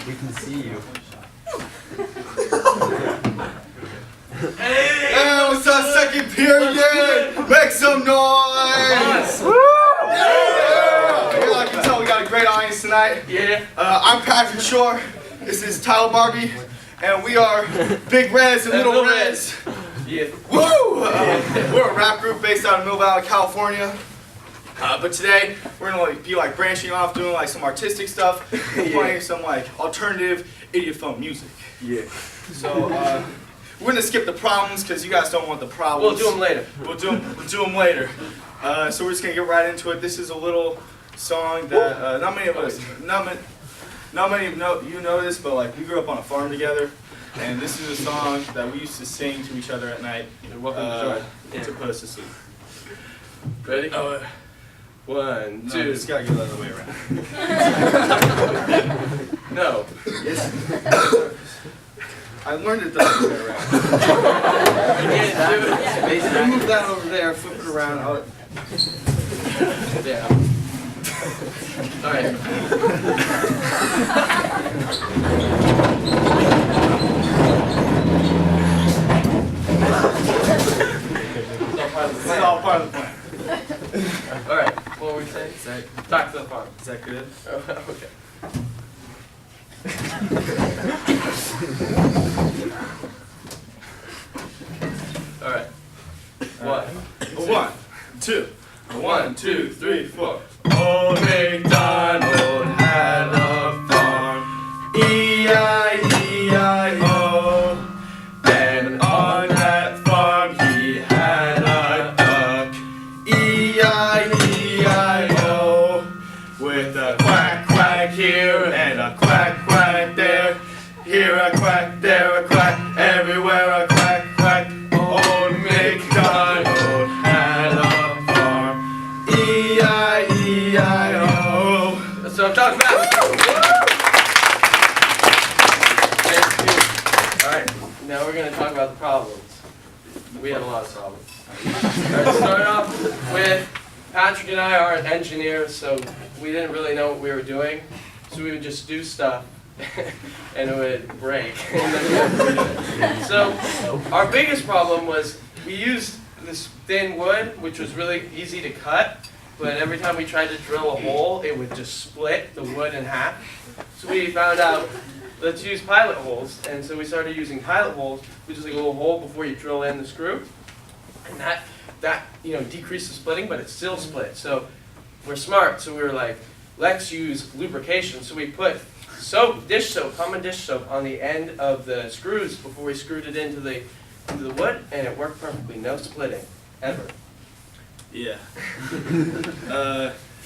We can see you. Hey, what's up, second period? Make some noise! Yeah, I can tell we got a great audience tonight. Yeah. I'm Patrick Shore. This is Tyler Barbie, and we are Big Reds and Little Reds. Yeah. Woo! We're a rap group based out of Mill Valley, California. But today we're gonna be like branching off, doing like some artistic stuff, playing some like alternative idiot phone music. Yeah. So we're gonna skip the problems because you guys don't want the problems. We'll do them later. We'll do them later. So we're just gonna get right into it. This is a little song that not many of us, not many know you know this, but like we grew up on a farm together, and this is a song that we used to sing to each other at night to put us to sleep. Ready? One, No, two. just gotta get the other way around. No. I learned it the other way around. You can't do it. Basically, move that over there, flip it around. Yeah. All This is all part of the plan. All right. What were we saying? Back to the farm. Is that good? Okay. All right. One, two. 1, 2, 3, 4. Old MacDonald had a farm, E-I-E-I-O. And on that farm he had a duck, E-I-E-I-O. With a quack quack here and a quack quack there. Here a quack, there a quack, everywhere a quack quack. Old MacDonald had a farm, E-I-E-I-O. That's what I'm talking about. Thank you. All right. Now we're going to talk about the problems. We had a lot of problems. All right, start off with Patrick and I are engineers, so we didn't really know what we were doing. So we would just do stuff and it would break. So our biggest problem was we used this thin wood, which was really easy to cut, but every time we tried to drill a hole, it would just split the wood in half. So we found out, let's use pilot holes, and so we started using pilot holes, which is like a little hole before you drill in the screw, and that decreased the splitting, but it still split. So we're smart, so we were like, let's use lubrication. So we put soap, dish soap, common dish soap on the end of the screws before we screwed it into the wood, and it worked perfectly, no splitting, ever. Yeah.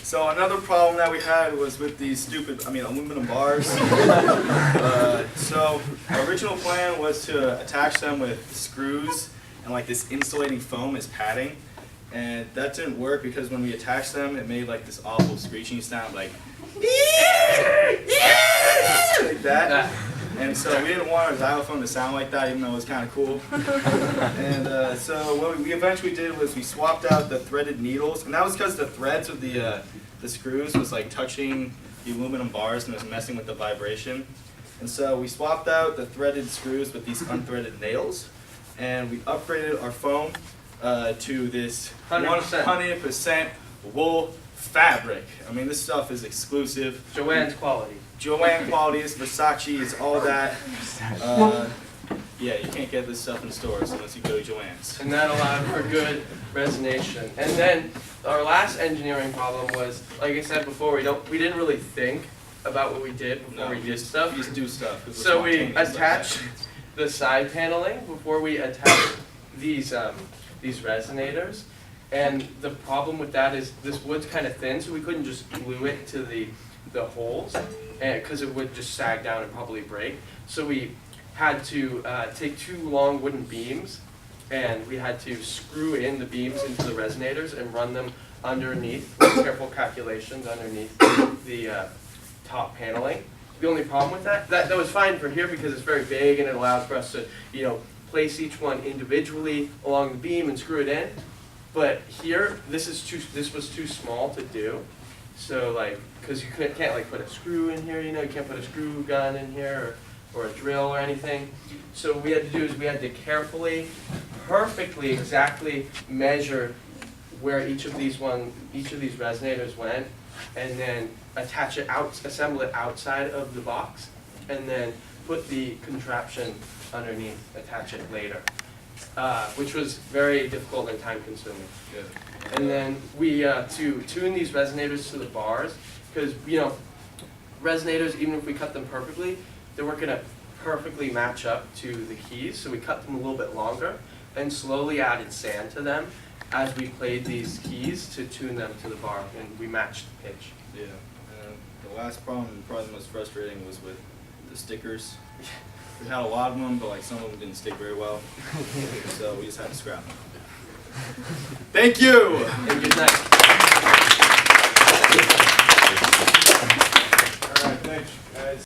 So another problem that we had was with these stupid, aluminum bars. So our original plan was to attach them with screws and like this insulating foam as padding. And that didn't work because when we attached them, it made like this awful screeching sound, like like that. And so we didn't want our xylophone to sound like that, even though it was kind of cool. And so what we eventually did was we swapped out the threaded needles, and that was because the threads of the screws was like touching the aluminum bars and it was messing with the vibration. And so we swapped out the threaded screws with these unthreaded nails, and we upgraded our foam to this 100% wool fabric. I mean, this stuff is exclusive. Joanne's quality. Joanne quality is Versace, is all that. Yeah, you can't get this stuff in stores unless you go to Joanne's. And that allowed for good resonation. And then our last engineering problem was, like I said before, we didn't really think about what we did before we did stuff. We just do stuff. So we attached the side paneling before we attached these resonators. And the problem with that is this wood's kind of thin, so we couldn't just glue it to the holes, because it would just sag down and probably break. So we had to take two long wooden beams, and we had to screw in the beams into the resonators and run them underneath, with careful calculations underneath the top paneling. The only problem with that was fine for here because it's very big and it allows for us to, place each one individually along the beam and screw it in. But here, this was too small to do. So like, because you can't like put a screw in here, you can't put a screw gun in here or a drill or anything. So what we had to do is we had to carefully, perfectly, exactly measure where each of these resonators went, and then assemble it outside of the box, and then put the contraption underneath, attach it later, which was very difficult and time consuming. Good. And then we, to tune these resonators to the bars, because, resonators, even if we cut them perfectly, they weren't going to perfectly match up to the keys, so we cut them a little bit longer and slowly added sand to them as we played these keys to tune them to the bar, and we matched the pitch. Yeah. The last problem, and probably the most frustrating, was with the stickers. We had a lot of them, but like some of them didn't stick very well, so we just had to scrap them. Thank you. And good night. All right, thanks, guys.